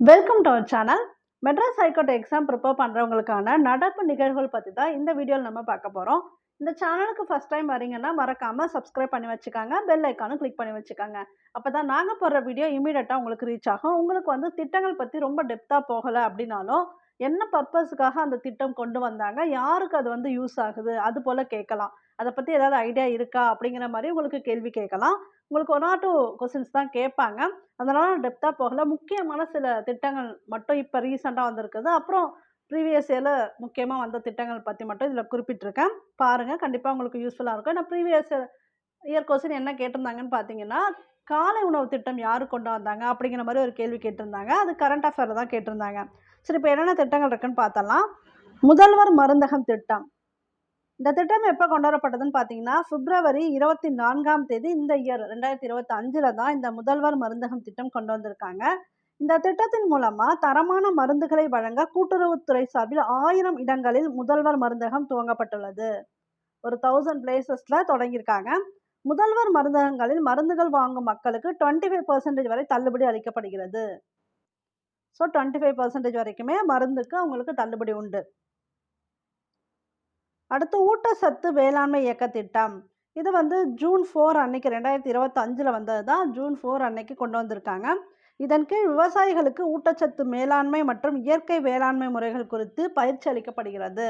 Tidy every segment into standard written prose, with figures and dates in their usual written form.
Welcome to our channel. Madras high court exam prepare பண்ணுறவங்களுக்கான நடப்பு நிகழ்வுகள் பற்றி தான் இந்த வீடியோவில் நம்ம பார்க்க போகிறோம். இந்த சேனலுக்கு ஃபஸ்ட் டைம் வரீங்கன்னா மறக்காமல் சப்ஸ்கிரைப் பண்ணி வச்சுக்காங்க, பெல் ஐக்கானும் கிளிக் பண்ணி வச்சுக்காங்க. அப்போ தான் நாங்கள் போடுற வீடியோ இமீடியட்டாக உங்களுக்கு ரீச் ஆகும். உங்களுக்கு வந்து திட்டங்கள் பற்றி ரொம்ப டெப்த்தாக போகலை அப்படின்னாலும் என்ன பர்பஸுக்காக அந்த திட்டம் கொண்டு வந்தாங்க, யாருக்கு அது வந்து யூஸ் ஆகுது, அது போல் கேட்கலாம். அதை பற்றி ஏதாவது ஐடியா இருக்கா அப்படிங்கிற மாதிரி உங்களுக்கு கேள்வி கேட்கலாம். உங்களுக்கு 1 ஆர் 2 கொஸ்டின்ஸ் தான் கேட்பாங்க. அதனால டெப்த்தா போகல. முக்கியமான சில திட்டங்கள் மட்டும் இப்ப ரீசென்ட்டா வந்திருக்குது. அப்புறம் ப்ரீவியஸ் இயர்ல முக்கியமா வந்த திட்டங்கள் பத்தி மட்டும் இதுல குறிப்பிட்டிருக்கேன். பாருங்க. கண்டிப்பா உங்களுக்கு யூஸ்ஃபுல்லா இருக்கும். ஏன்னா ப்ரீவியஸ் இயர் கொஸ்டின் என்ன கேட்டிருந்தாங்கன்னு பார்த்தீங்கன்னா, காலை உணவு திட்டம் யாரு கொண்டு வந்தாங்க? அப்படிங்கிற மாரி ஒரு கேள்வி கேட்டிருந்தாங்க. அது கரண்ட் அஃபேர்ல தான் கேட்டிருந்தாங்க. சரி, இப்ப என்னென்ன திட்டங்கள் இருக்குன்னு பார்த்தரலாம். முதல்வர் மருந்தகம் திட்டம். இந்த திட்டம் எப்ப கொண்டு வரப்பட்டதுன்னு பார்த்தீங்கன்னா, பிப்ரவரி 24ஆம் தேதி இந்த இயர் 2025ல தான் இந்த முதல்வர் மருந்தகம் திட்டம் கொண்டு வந்திருக்காங்க. இந்த திட்டத்தின் மூலமா தரமான மருந்துகளை வழங்க கூட்டுறவுத்துறை சார்பில் 1000 இடங்களில் முதல்வர் மருந்தகம் துவங்கப்பட்டுள்ளது. ஒரு 1000 பிளேசஸ்ல தொடங்கியிருக்காங்க. முதல்வர் மருந்தகங்களில் மருந்துகள் வாங்கும் மக்களுக்கு 25% வரை தள்ளுபடி அளிக்கப்படுகிறது. ஸோ 25% வரைக்குமே மருந்துக்கு அவங்களுக்கு தள்ளுபடி உண்டு. அடுத்து ஊட்டச்சத்து வேளாண்மை இயக்க திட்டம். இது வந்து ஜூன் 4 அன்னைக்கு 2025ல வந்தது தான். ஜூன் 4 அன்னைக்கு கொண்டு வந்திருக்காங்க. இதன் கீழ் விவசாயிகளுக்கு ஊட்டச்சத்து மேலாண்மை மற்றும் இயற்கை வேளாண்மை முறைகள் குறித்து பயிற்சி அளிக்கப்படுகிறது.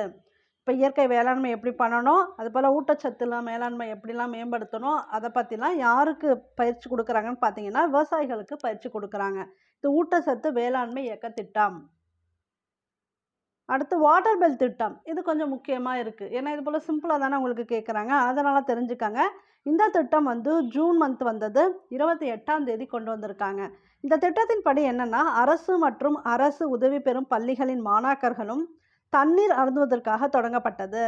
இப்போ இயற்கை வேளாண்மை எப்படி பண்ணணும், அதுபோல் ஊட்டச்சத்துலாம் மேலாண்மை எப்படிலாம் மேம்படுத்தணும், அதை பற்றிலாம் யாருக்கு பயிற்சி கொடுக்குறாங்கன்னு பார்த்தீங்கன்னா, விவசாயிகளுக்கு பயிற்சி கொடுக்குறாங்க. இது ஊட்டச்சத்து வேளாண்மை இயக்க திட்டம். அடுத்து வாட்டர் பெல் திட்டம். இது கொஞ்சம் முக்கியமா இருக்கு. ஏன்னா இது போல சிம்பிளா தானே உங்களுக்கு கேட்குறாங்க. அதனால தெரிஞ்சுக்கங்க. இந்த திட்டம் வந்து ஜூன் மந்த் வந்தது. 28ஆம் தேதி கொண்டு வந்திருக்காங்க. இந்த திட்டத்தின் படி என்னன்னா, அரசு மற்றும் அரசு உதவி பெறும் பள்ளிகளின் மாணாக்கர்களும் தண்ணீர் அருந்துவதற்காக தொடங்கப்பட்டது.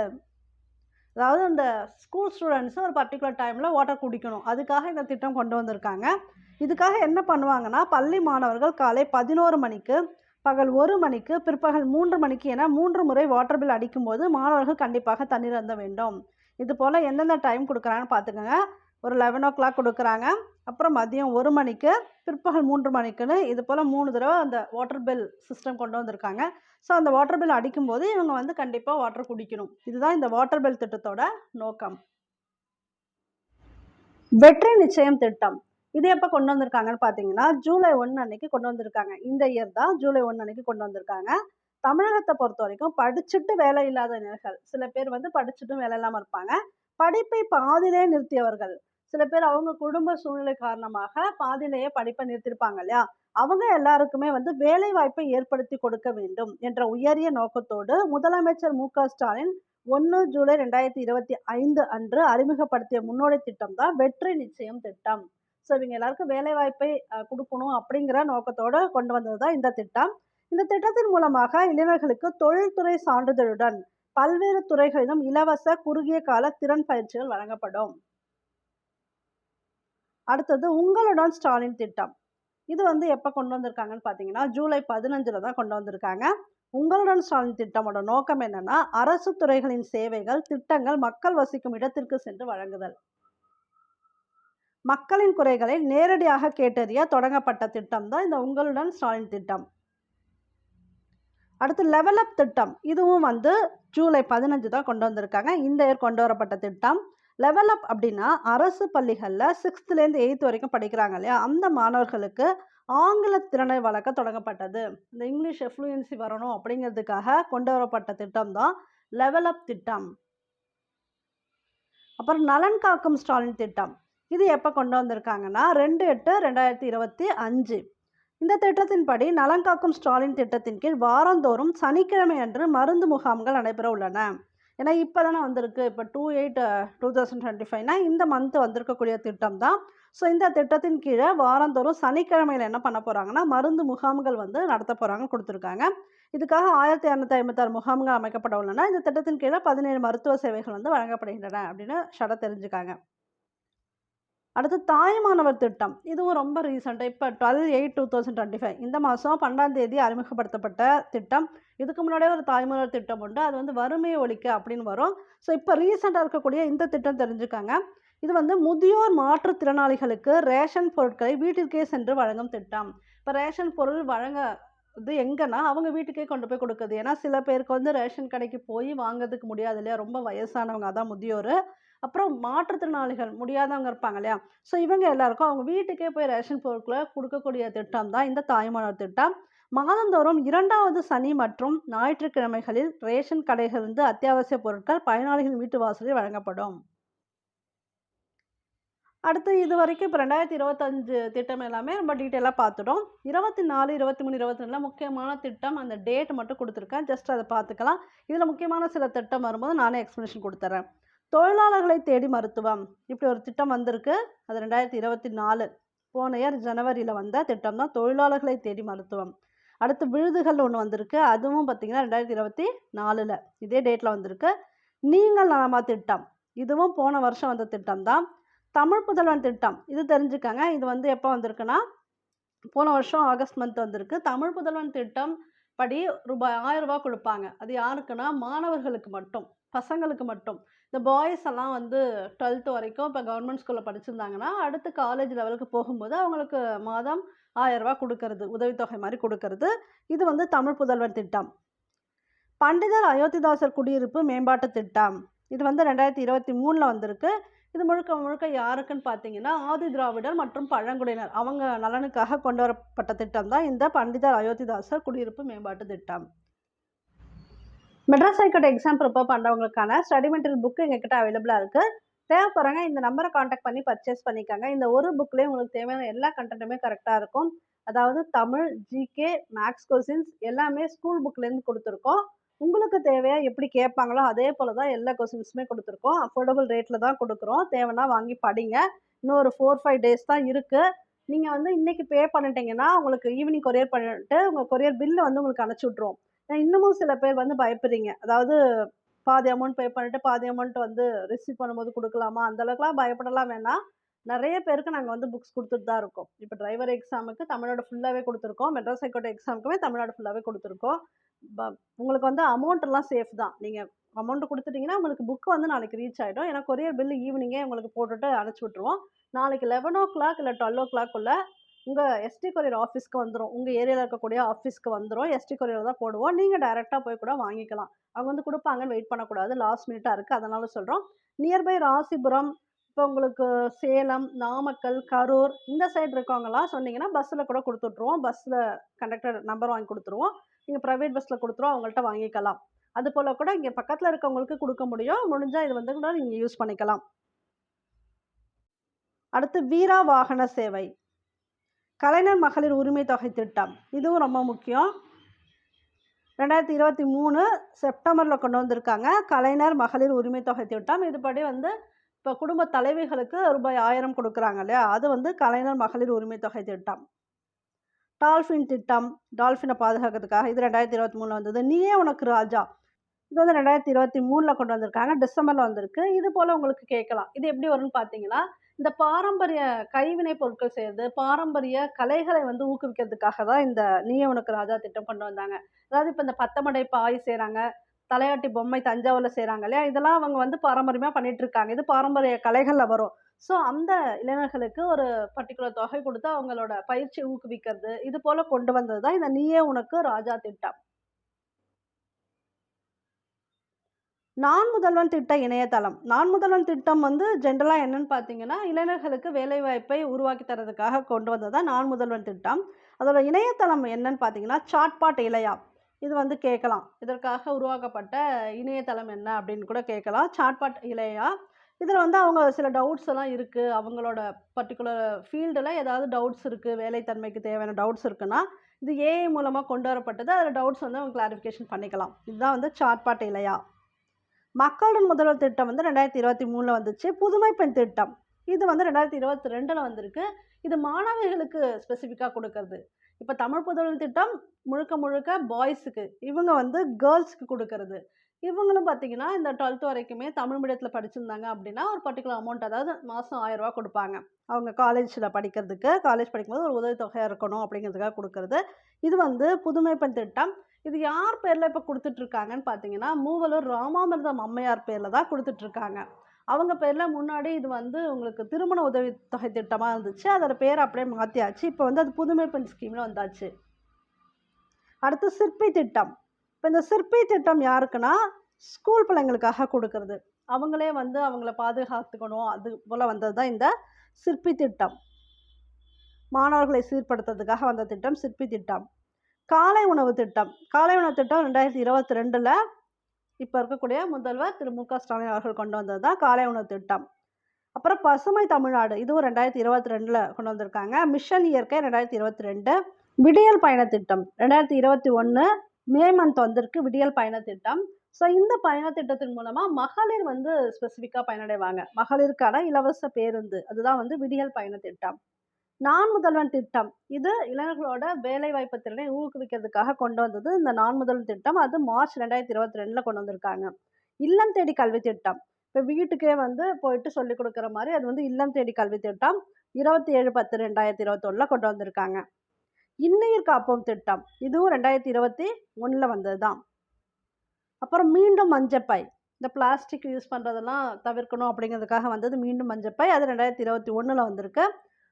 அதாவது இந்த ஸ்கூல் ஸ்டூடெண்ட்ஸ் ஒரு பர்ட்டிகுலர் டைம்ல வாட்டர் குடிக்கணும். அதுக்காக இந்த திட்டம் கொண்டு வந்திருக்காங்க. இதுக்காக என்ன பண்ணுவாங்கன்னா, பள்ளி மாணவர்கள் காலை 11 மணிக்கு, பகல் 1 மணிக்கு, பிற்பகல் 3 மணிக்கு என 3 முறை வாட்டர் பில் அடிக்கும்போது மாணவர்கள் கண்டிப்பாக தண்ணீர் அருந்த வேண்டும். இது போல எந்தெந்த டைம் கொடுக்குறாங்கன்னு பார்த்துக்கோங்க. ஒரு 11:00 கொடுக்குறாங்க. அப்புறம் மதியம் 1 மணிக்கு, பிற்பகல் 3 மணிக்குன்னு இது போல் 3 தடவை அந்த வாட்டர் பில் சிஸ்டம் கொண்டு வந்திருக்காங்க. ஸோ அந்த வாட்டர் பில் அடிக்கும்போது இவங்க வந்து கண்டிப்பாக வாட்டர் குடிக்கணும். இதுதான் இந்த வாட்டர் பில் திட்டத்தோட நோக்கம். வெற்றி நிச்சயம் திட்டம். இது எப்போ கொண்டு வந்திருக்காங்கன்னு பார்த்தீங்கன்னா, ஜூலை 1 அன்னைக்கு கொண்டு வந்திருக்காங்க. இந்த இயர் தான் ஜூலை 1 அன்னைக்கு கொண்டு வந்திருக்காங்க. தமிழகத்தை பொறுத்த வரைக்கும் படிச்சுட்டு வேலை இல்லாத இளைஞர்கள், சில பேர் வந்து படிச்சுட்டும் வேலை இல்லாமல் இருப்பாங்க. படிப்பை பாதியிலே நிறுத்தியவர்கள், சில பேர் அவங்க குடும்ப சூழ்நிலை காரணமாக பாதியிலேயே படிப்பை நிறுத்திருப்பாங்க இல்லையா, அவங்க எல்லாருக்குமே வந்து வேலை வாய்ப்பை ஏற்படுத்தி கொடுக்க வேண்டும் என்ற உயரிய நோக்கத்தோடு முதலமைச்சர் மு.க.ஸ்டாலின் 1 ஜூலை 2025 அன்று அறிமுகப்படுத்திய முன்னோடி திட்டம் தான் வெற்றி நிச்சயம் திட்டம். ஸோ இவங்க எல்லாருக்கும் வேலை வாய்ப்பை கொடுக்கணும் அப்படிங்கிற நோக்கத்தோடு கொண்டு வந்தது தான் இந்த திட்டம். இந்த திட்டத்தின் மூலமாக இளைஞர்களுக்கு தொழில்துறை சான்றிதழுடன் பல்வேறு துறைகளிலும் இலவச குறுகிய கால திறன் பயிற்சிகள் வழங்கப்படும். அடுத்தது உங்களுடன் ஸ்டாலின் திட்டம். இது வந்து எப்போ கொண்டு வந்திருக்காங்கன்னு பார்த்தீங்கன்னா, ஜூலை 15ல தான் கொண்டு வந்திருக்காங்க. உங்களுடன் ஸ்டாலின் திட்டமோட நோக்கம் என்னன்னா, அரசு துறைகளின் சேவைகள், திட்டங்கள் மக்கள் வசிக்கும் இடத்திற்கு சென்று வழங்குதல். மக்களின் குறைகளை நேரடியாக கேட்டறிய தொடங்கப்பட்ட திட்டம் தான் இந்த உங்களுடன் ஸ்டாலின் திட்டம். அடுத்து லெவல் அப் திட்டம். இதுவும் வந்து ஜூலை 15 தான் கொண்டு வந்திருக்காங்க. இந்த இயர் கொண்டு வரப்பட்ட திட்டம். லெவல் அப் அப்படின்னா, அரசு பள்ளிகளில் 6th-லேருந்து 8th வரைக்கும் படிக்கிறாங்க இல்லையா, அந்த மாணவர்களுக்கு ஆங்கில திறனை வளர்க்க தொடங்கப்பட்டது. இந்த இங்கிலீஷ் எஃப்ளூயன்சி வரணும் அப்படிங்கிறதுக்காக கொண்டு வரப்பட்ட திட்டம் தான் லெவல் அப் திட்டம். அப்புறம் நலன் காக்கும் ஸ்டாலின் திட்டம். இது எப்போ கொண்டு வந்திருக்காங்கன்னா, 2/8/2025. இந்த திட்டத்தின்படி நலன் காக்கும் ஸ்டாலின் திட்டத்தின் கீழ் வாரந்தோறும் சனிக்கிழமை அன்று மருந்து முகாம்கள் நடைபெற உள்ளன. ஏன்னா இப்போ தானே வந்திருக்கு. இப்போ 2/8/2025னா இந்த மந்த் வந்திருக்கக்கூடிய திட்டம் தான். ஸோ இந்த திட்டத்தின் கீழே வாரந்தோறும் சனிக்கிழமையில் என்ன பண்ண போகிறாங்கன்னா, மருந்து முகாம்கள் வந்து நடத்த போகிறாங்கன்னு கொடுத்துருக்காங்க. இதுக்காக 1256 முகாம்கள் அமைக்கப்பட உள்ளன. இந்த திட்டத்தின் கீழே 17 மருத்துவ சேவைகள் வந்து வழங்கப்படுகின்றன அப்படின்னு தெரிஞ்சுக்காங்க. அடுத்து தாய்மானவர் திட்டம். இதுவும் ரொம்ப ரீசெண்டாக இப்போ 12/8/2025 இந்த மாதம் 12ஆம் தேதி அறிமுகப்படுத்தப்பட்ட திட்டம். இதுக்கு முன்னாடியே ஒரு தாய்மானவர் திட்டம் உண்டு. அது வந்து வறுமையை ஒழிக்க அப்படின்னு வரும். ஸோ இப்போ ரீசெண்டாக இருக்கக்கூடிய இந்த திட்டம் தெரிஞ்சுக்காங்க. இது வந்து முதியோர் மாற்றுத்திறனாளிகளுக்கு ரேஷன் பொருட்களை வீட்டிற்கே சென்று வழங்கும் திட்டம். இப்போ ரேஷன் பொருள் வழங்க இது எங்கன்னா, அவங்க வீட்டுக்கே கொண்டு போய் குடுக்குறது. ஏன்னா, சில பேருக்கு வந்து ரேஷன் கடைக்கு போய் வாங்குறதுக்கு முடியாது இல்லையா? ரொம்ப வயசானவங்க, அதான் முதியோரு. அப்புறம் மாற்றுத்திறனாளிகள், முடியாதவங்க இருப்பாங்க இல்லையா? ஸோ இவங்க எல்லாருக்கும் அவங்க வீட்டுக்கே போய் ரேஷன் பொருட்கள குடுக்கக்கூடிய திட்டம் தான் இந்த தாய்மானவர் திட்டம். மாதந்தோறும் 2வது சனி மற்றும் ஞாயிற்றுக்கிழமைகளில் ரேஷன் கடைகளிலிருந்து அத்தியாவசிய பொருட்கள் பயனாளிகள் வீட்டு வாசலில் வழங்கப்படும். அடுத்து இதுவரைக்கும் இப்ப 2025 திட்டம் எல்லாமே ரொம்ப டீட்டெயிலா பார்த்துட்டோம். 24, 23, 22ல முக்கியமான திட்டம் அந்த டேட் மட்டும் குடுத்துருக்கேன். ஜஸ்ட் அத பார்த்துக்கலாம். இதுல முக்கியமான சில திட்டம் வரும்போது நானே எக்ஸ்ப்ளனேஷன் குடுத்துர்றேன். தொழிலாளர்களை தேடி மருத்துவம். இப்படி ஒரு திட்டம் வந்திருக்கு. அது 2024 போன இயர் ஜனவரியில வந்த திட்டம் தான் தொழிலாளர்களை தேடி மருத்துவம். அடுத்து விழுதுகள்னு ஒண்ணு வந்திருக்கு. அதுவும் பார்த்தீங்கன்னா 2024ல இதே டேட்ல வந்திருக்கு. நீங்கள் நலமா திட்டம். இதுவும் போன வருஷம் வந்த திட்டம் தான். தமிழ் புதல்வன் திட்டம். இது தெரிஞ்சுக்கங்க. இது வந்து எப்போ வந்திருக்குன்னா, போன வருஷம் ஆகஸ்ட் மந்த் வந்திருக்கு. தமிழ் புதல்வன் திட்டம் படி ரூபாய் 1000 குடுப்பாங்க. அது யாருக்குன்னா, மாணவர்களுக்கு மட்டும். பசங்களுக்கு மட்டும். இந்த பாய்ஸ் எல்லாம் வந்து 12த் வரைக்கும் இப்ப கவர்மெண்ட் ஸ்கூல்ல படிச்சிருந்தாங்கன்னா, அடுத்து காலேஜ் லெவலுக்கு போகும்போது அவங்களுக்கு மாதம் ரூ. 1000 குடுக்கறது. உதவித்தொகை மாரி குடுக்கறது. இது வந்து தமிழ் புதல்வன் திட்டம். பண்டிதர் அயோத்திதாசர் குடியிருப்பு மேம்பாட்டு திட்டம். இது வந்து 2023ல வந்திருக்கு. இது முழுக்க முழுக்க யாருக்குன்னு பார்த்தீங்கன்னா, ஆதி திராவிடர் மற்றும் பழங்குடியினர் அவங்க நலனுக்காக கொண்டு வரப்பட்ட திட்டம் தான் இந்த பண்டிதர் அயோத்திதாசர் குடியிருப்பு மேம்பாட்டு திட்டம். மெட்ராஸ் ஹைகோர்ட் எக்ஸாம் ப்ரிப்பேர் பண்றவங்களுக்கான ஸ்டடி மெட்டீரியல் புக் எங்ககிட்ட அவைலபிளா இருக்கு. தேவைப்படுறவங்க இந்த நம்பரை கான்டாக்ட் பண்ணி பர்ச்சேஸ் பண்ணிக்கங்க. இந்த ஒரு புக்லயே உங்களுக்கு தேவையான எல்லா கன்டென்ட்டுமே கரெக்ட்டா இருக்கும். அதாவது தமிழ், ஜிகே, மேத்ஸ் கொஸ்டின்ஸ் எல்லாமே ஸ்கூல் புக்லேருந்து குடுத்துருக்கோம். உங்களுக்கு தேவையா எப்படி கேட்பாங்களோ, அதே போல தான் எல்லா கொஸ்டின்ஸுமே குடுத்துருக்கோம். அஃபோர்டபுள் ரேட்ல தான் குடுக்குறோம். தேவைன்னா வாங்கி படிங்க. இன்னும் ஒரு 4, 5 டேஸ் தான் இருக்கு. நீங்க வந்து இன்னைக்கு பே பண்ணிட்டீங்கன்னா, உங்களுக்கு ஈவினிங் கொரியர் பண்ணிட்டு, உங்க கொரியர் பில் வந்து உங்களுக்கு அனுப்பிச்சு விட்டுருவோம். இன்னமும் சில பேர் வந்து பயப்படுறீங்க. அதாவது பாதி அமௌண்ட் பே பண்ணிட்டு, பாதி அமௌண்ட் வந்து ரிசீவ் பண்ணும்போது குடுக்கலாமா? அந்த அளவுக்குலாம் பயப்படலாம் வேணாம். நெறைய பேருக்கு நாங்க வந்து புக்ஸ் குடுத்துட்டு தான் இருக்கோம். இப்ப டிரைவர் எக்ஸாமுக்கு தமிழ்நாடு ஃபுல்லாவே குடுத்துருக்கோம். மெட்ராஸ் ஹைகோர்ட் எக்ஸாமுக்குமே தமிழ்நாடு ஃபுல்லாவே குடுத்துருக்கோம். ப உங்களுக்கு வந்து அமௌண்ட்லாம் சேஃப் தான். நீங்க அமௌண்ட் குடுத்துட்டீங்கன்னா, உங்களுக்கு புக் வந்து நாளைக்கு ரீச் ஆயிடும். ஏன்னா கொரியர் பில் ஈவினிங்கே உங்களுக்கு போட்டுட்டு அனுப்பிச்சு விட்டுருவோம். நாளைக்கு 11:00 இல்ல 12:00க்குள்ள உங்க எஸ்டி கொரியர் ஆஃபீஸ்க்கு வந்துரும். உங்க ஏரியால இருக்கக்கூடிய ஆஃபீஸ்க்கு வந்துரும். எஸ்டி கொரியர்ல தான் போடுவோம். நீங்க டைரக்ட்டா போய் கூட வாங்கிக்கலாம். அவங்க வந்து குடுப்பாங்கன்னு வெயிட் பண்ணக்கூடாது. லாஸ்ட் மினிட்டா இருக்கு. அதனால சொல்றோம். நியர்பை ராசிபுரம், இப்போ உங்களுக்கு சேலம், நாமக்கல், கரூர் இந்த சைடு இருக்கவங்கலாம் சொன்னீங்கன்னா, பஸ்ஸில கூட குடுத்து விட்டுருவோம். பஸ்ல கண்டக்டர் நம்பர் வாங்கி குடுத்துருவோம். நீங்க பிரைவேட் பஸ்ல குடுத்துருவோம். அவங்கள்ட்ட வாங்கிக்கலாம். அதுபோல கூட இங்க பக்கத்துல இருக்கவங்களுக்கு குடுக்க முடியும். முடிஞ்சா இது வந்து கூட நீங்க யூஸ் பண்ணிக்கலாம். அடுத்து வீரா வாகன சேவை. கலைஞர் மகளிர் உரிமை தொகை திட்டம். இதுவும் ரொம்ப முக்கியம். 2023 செப்டம்பர்ல கொண்டு வந்திருக்காங்க. கலைஞர் மகளிர் உரிமை தொகை திட்டம். இதுபடி வந்து இப்ப குடும்ப தலைவிகளுக்கு ரூபாய் 1000 குடுக்குறாங்க இல்லையா? அது வந்து கலைஞர் மகளிர் உரிமை தொகை திட்டம். டால்ஃபின் திட்டம். டால்ஃபின பாதுகாக்கிறதுக்காக இது 2023ல வந்தது. நீயே உனக்கு ராஜா. இது வந்து 2023ல கொண்டு வந்திருக்காங்க. டிசம்பர்ல வந்திருக்கு. இது போல உங்களுக்கு கேட்கலாம். இது எப்படி வரும்னு பார்த்தீங்கன்னா, இந்த பாரம்பரிய கைவினை பொருட்கள் செய்றது, பாரம்பரிய கலைகளை வந்து ஊக்குவிக்கிறதுக்காக தான் இந்த நீயே உனக்கு ராஜா திட்டம் கொண்டு வந்தாங்க. அதாவது இப்ப இந்த பத்தமடை பாய் செய்றாங்க, தலையாட்டி பொம்மை தஞ்சாவூர்ல செய்றாங்க இல்லையா? இதெல்லாம் அவங்க வந்து பாரம்பரியமா பண்ணிட்டு இருக்காங்க. இது பாரம்பரிய கலைகள்ல வரும். ஸோ அந்த இளைஞர்களுக்கு ஒரு பர்ட்டிகுலர் தொகை குடுத்து அவங்களோட பயிற்சிய ஊக்குவிக்கிறது, இது போல கொண்டு வந்தது தான் இந்த நீயே உனக்கு ராஜா திட்டம். நான் முதல்வன் திட்ட இணையதளம். நான் முதல்வன் திட்டம் வந்து ஜென்ரலா என்னன்னு பார்த்தீங்கன்னா, இளைஞர்களுக்கு வேலைவாய்ப்பை உருவாக்கி தர்றதுக்காக கொண்டு வந்தது தான் நான் முதல்வன் திட்டம். அதோட இணையதளம் என்னன்னு பார்த்தீங்கன்னா, சாட்பாட் இளையா. இது வந்து கேட்கலாம். இதற்காக உருவாக்கப்பட்ட இணையதளம் என்ன அப்படின்னு கூட கேட்கலாம். சாட்பாட் இளையா. இதில வந்து அவங்க சில டவுட்ஸ் எல்லாம் இருக்கு. அவங்களோட பர்ட்டிகுலர் ஃபீல்டுல ஏதாவது டவுட்ஸ் இருக்கு. வேலைத்தன்மைக்கு தேவையான டவுட்ஸ் இருக்குன்னா, இது ஏஐ மூலமா கொண்டு வரப்பட்டது. அதில டவுட்ஸ் வந்து அவங்க கிளாரிஃபிகேஷன் பண்ணிக்கலாம். இதுதான் வந்து சாட்பாட் இளையா. மக்களுடன் முதல்வர் திட்டம் வந்து 2023ல வந்துச்சு. புதுமை பெண் திட்டம். இது வந்து 2022ல வந்திருக்கு. இது மாணவிகளுக்கு ஸ்பெசிஃபிக்கா குடுக்கறது. இப்ப தமிழ் புதல்வன் திட்டம் முழுக்க முழுக்க பாய்ஸுக்கு. இவங்க வந்து கேர்ல்ஸ்க்கு குடுக்கறது. இவங்களும் பார்த்தீங்கன்னா, இந்த 12த் வரைக்குமே தமிழ் மீடியத்தில படிச்சிருந்தாங்க அப்படின்னா, ஒரு பர்ட்டிகுலர் அமௌண்ட் அதாவது மாசம் ரூ. 1000 குடுப்பாங்க. அவங்க காலேஜ்ல படிக்கிறதுக்கு, காலேஜ் படிக்கும்போது ஒரு உதவித்தொகையா இருக்கணும் அப்படிங்கிறதுக்காக குடுக்கறது. இது வந்து புதுமை பெண் திட்டம். இது யார் பேர்ல இப்ப குடுத்துட்டு இருக்காங்கன்னு பார்த்தீங்கன்னா, மூவலூர் ராமாமிர்தம் அம்மையார் பேர்ல தான் குடுத்துட்டு இருக்காங்க. அவங்க பேர்ல முன்னாடி இது வந்து உங்களுக்கு திருமண உதவித்தொகை திட்டமா இருந்துச்சு. அதோட பேர அப்படியே மாத்தியாச்சு. இப்ப வந்து அது புதுமை பெண் ஸ்கீம்ல வந்தாச்சு. அடுத்து சிற்பி திட்டம். இப்போ இந்த சிற்பி திட்டம் யாருக்குன்னா, ஸ்கூல் பிள்ளைங்களுக்காக குடுக்குறது. அவங்களே வந்து அவங்கள பாதுகாத்துக்கணும். அது போல வந்தது தான் இந்த சிற்பி திட்டம். மாணவர்களை சீர்படுத்துறதுக்காக வந்த திட்டம் சிற்பி திட்டம். காலை உணவு திட்டம். காலை உணவு திட்டம் 2022ல இப்ப இருக்கக்கூடிய முதல்வர் திரு மு.க. ஸ்டாலின் அவர்கள் கொண்டு வந்தது தான் காலை உணவு திட்டம். அப்புறம் பசுமை தமிழ்நாடு இதுவும் 2022ல கொண்டு வந்திருக்காங்க. மிஷன் இயற்கை 2022. விடியல் பயண திட்டம் 2021 மே மந்த் வந்திருக்கு விடியல் பயண திட்டம். ஸோ இந்த பயண திட்டத்தின் மூலமா மகளிர் வந்து ஸ்பெசிஃபிக்கா பயனடைவாங்க. மகளிருக்கான இலவச பேருந்து அதுதான் வந்து விடியல் பயண திட்டம். நான் முதல்வன் திட்டம் இது இளைஞர்களோட வேலைவாய்ப்பு திறனை ஊக்குவிக்கிறதுக்காக கொண்டு வந்தது இந்த நான் முதல்வன் திட்டம். அது மார்ச் 2022ல கொண்டு வந்திருக்காங்க. இல்லம் தேடி கல்வி திட்டம். இப்போ வீட்டுக்கே வந்து போயிட்டு சொல்லிக் கொடுக்குற மாதிரி அது வந்து இல்லம் தேடி கல்வி திட்டம் 27/10/2021ல கொண்டு வந்திருக்காங்க. இன்னுயிர் காப்போம் திட்டம் இதுவும் 2021ல வந்தது தான். அப்புறம் மீண்டும் மஞ்சப்பை. இந்த பிளாஸ்டிக் யூஸ் பண்ணுறதெல்லாம் தவிர்க்கணும் அப்படிங்கிறதுக்காக வந்தது மீண்டும் மஞ்சப்பை. அது 2021ல வந்திருக்கு.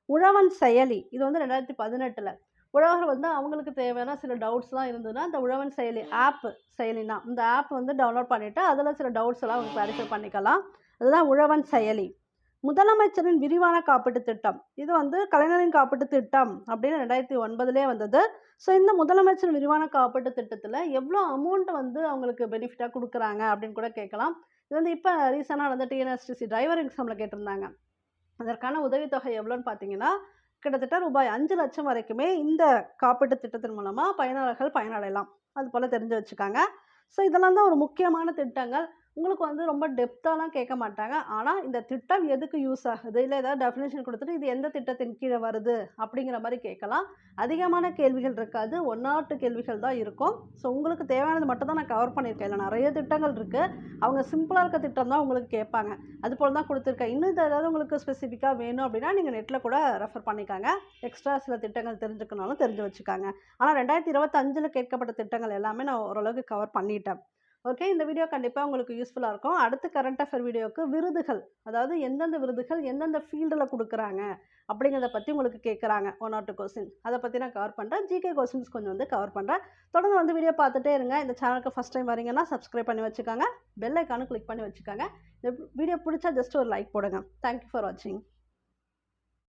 உழவன் செயலி இது வந்து 2018ல. உழவர்கள் வந்து அவங்களுக்கு தேவையான சில டவுட்ஸ்லாம் இருந்ததுன்னா, இந்த உழவன் செயலி ஆப் செயலினா இந்த ஆப் வந்து டவுன்லோட் பண்ணிவிட்டு அதில் சில டவுட்ஸ் எல்லாம் அவங்க கிளாரிஃபை பண்ணிக்கலாம். அதுதான் உழவன் செயலி. முதலமைச்சரின் விரிவான காப்பீட்டு திட்டம் இது வந்து கலைஞரின் காப்பீட்டு திட்டம் அப்படின்னு 2009லே வந்தது. ஸோ இந்த முதலமைச்சர் விரிவான காப்பீட்டு திட்டத்தில் எவ்வளோ அமௌண்ட் வந்து அவங்களுக்கு பெனிஃபிட்டாக கொடுக்குறாங்க அப்படின்னு கூட கேட்கலாம். இது வந்து இப்போ ரீசெண்டாக வந்து டிஎன்எஸ்டிசி டிரைவர் எக்ஸாமில் கேட்டிருந்தாங்க. அதற்கான உதவித்தொகை எவ்வளோன்னு பார்த்தீங்கன்னா, கிட்டத்தட்ட ரூபாய் 5 லட்சம் வரைக்குமே இந்த காப்பீட்டு திட்டத்தின் மூலமா பயனாளர்கள் பயனடையலாம். அது போல தெரிஞ்சு வச்சுக்காங்க. ஸோ இதெல்லாம் தான் ஒரு முக்கியமான திட்டங்கள். உங்களுக்கு வந்து ரொம்ப டெப்த்தாலாம் கேட்க மாட்டாங்க. ஆனா இந்த திட்டம் எதுக்கு யூஸ் ஆகுது? இல்ல ஏதாவது டெஃபினிஷன் குடுத்துட்டு இது எந்த திட்டத்தின் கீழ வருது? அப்படிங்கிற மாரி கேட்கலாம். அதிகமான கேள்விகள் இருக்காது. 1 ஆர் 2 கேள்விகள் தான் இருக்கும். ஸோ உங்களுக்கு தேவையானது மட்டும் தான் நான் கவர் பண்ணியிருக்கேன். இதுல நெறைய திட்டங்கள் இருக்கு. அவங்க சிம்பிளா இருக்க திட்டம் தான் உங்களுக்கு கேட்பாங்க. அதுபோல தான் குடுத்துருக்கேன். இன்னும் இது ஏதாவது உங்களுக்கு ஸ்பெசிஃபிக்கா வேணும் அப்படின்னா, நீங்க நெட்ல கூட ரெஃபர் பண்ணிக்கங்க. எக்ஸ்ட்ரா சில திட்டங்கள் தெரிஞ்சுக்கணும்னாலும் தெரிஞ்சு வச்சுக்கங்க. ஆனா 2025ல கேட்கப்பட்ட திட்டங்கள் எல்லாமே நான் ஓரளவுக்கு கவர் பண்ணிட்டேன். ஓகே. இந்த வீடியோ கண்டிப்பா உங்களுக்கு யூஸ்ஃபுல்லா இருக்கும். அடுத்த கரண்ட் அஃபேர் வீடியோவுக்கு விருதுகள், அதாவது எந்தெந்த விருதுகள் எந்தெந்த ஃபீல்டுல குடுக்குறாங்க அப்படிங்கிறத பத்தி உங்களுக்கு கேட்குறாங்க. 1 ஆர் 2 கொஸ்டின். அத பத்தி நான் கவர் பண்றேன். ஜிகே கொஸ்டின்ஸ் கொஞ்சம் வந்து கவர் பண்றேன். தொடர்ந்து வந்து வீடியோ பார்த்துட்டே இருங்க. இந்த சேனலுக்கு ஃபர்ஸ்ட் டைம் வரீங்கன்னா சப்ஸ்கிரைப் பண்ணி வச்சுக்கோங்க. பெல் ஐகானும் கிளிக் பண்ணி வச்சுக்கோங்க. இந்த வீடியோ பிடிச்சா ஜஸ்ட் ஒரு லைக் போடுங்க. தேங்க் யூ ஃபார் வாட்சிங்.